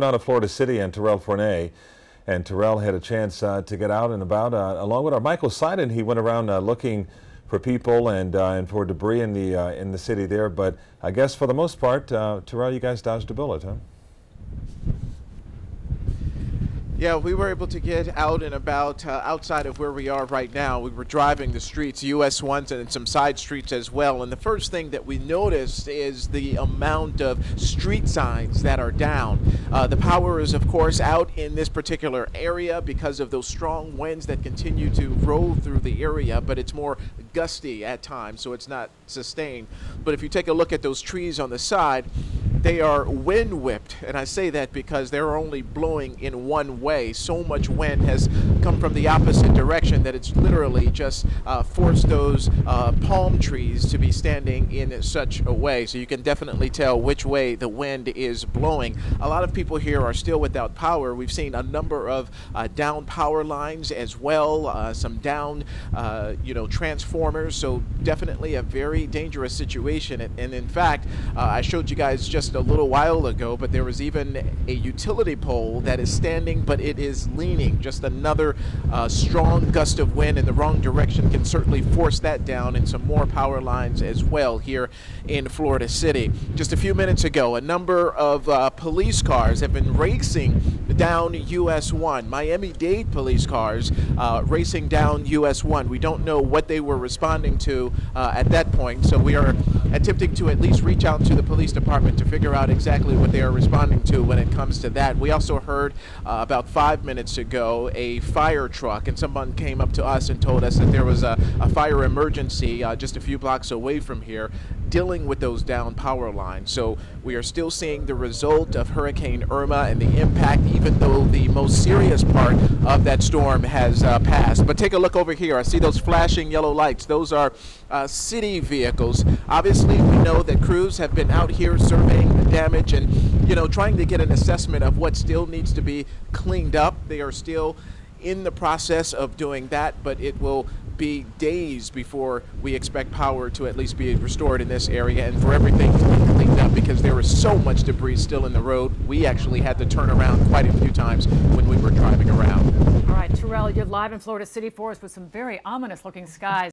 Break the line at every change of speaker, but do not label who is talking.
Out of Florida City and Terrell Fournay. And Terrell had a chance to get out and about along with our Michael Seiden. He went around looking for people and for debris in the city there. But I guess for the most part, Terrell, you guys dodged a bullet, huh?
Yeah, we were able to get out and about outside of where we are right now. We were driving the streets, US 1s and some side streets as well. And the first thing that we noticed is the amount of street signs that are down. The power is, of course, out in this particular area because of those strong winds that continue to roll through the area, but it's more gusty at times, so it's not sustained. But if you take a look at those trees on the side, they are wind whipped, and I say that because they're only blowing in one way. So much wind has come from the opposite direction that it's literally just forced those palm trees to be standing in such a way. So you can definitely tell which way the wind is blowing. A lot of people here are still without power. We've seen a number of down power lines as well, some down transformers. So definitely a very dangerous situation. And in fact, I showed you guys just a little while ago, but there was even a utility pole that is standing, but it is leaning. Just another strong gust of wind in the wrong direction can certainly force that down, and some more power lines as well here in Florida City. Just a few minutes ago, a number of police cars have been racing down US 1. Miami-Dade police cars racing down US 1. We don't know what they were responding to at that point, so we are attempting to at least reach out to the police department to figure out exactly what they are responding to when it comes to that. We also heard about 5 minutes ago a fire truck, and someone came up to us and told us that there was a fire emergency just a few blocks away from here dealing with those down power lines. So we are still seeing the result of Hurricane Irma and the impact, even though the most serious part of that storm has passed. But take a look over here. I see those flashing yellow lights. Those are city vehicles. Obviously, we know that crews have been out here surveying the damage and, trying to get an assessment of what still needs to be cleaned up. They are still in the process of doing that, but it will be days before we expect power to at least be restored in this area and for everything to be cleaned up, because there is so much debris still in the road. We actually had to turn around quite a few times when we were driving around.
All right, Terrell, you're live in Florida City for us with some very ominous looking skies.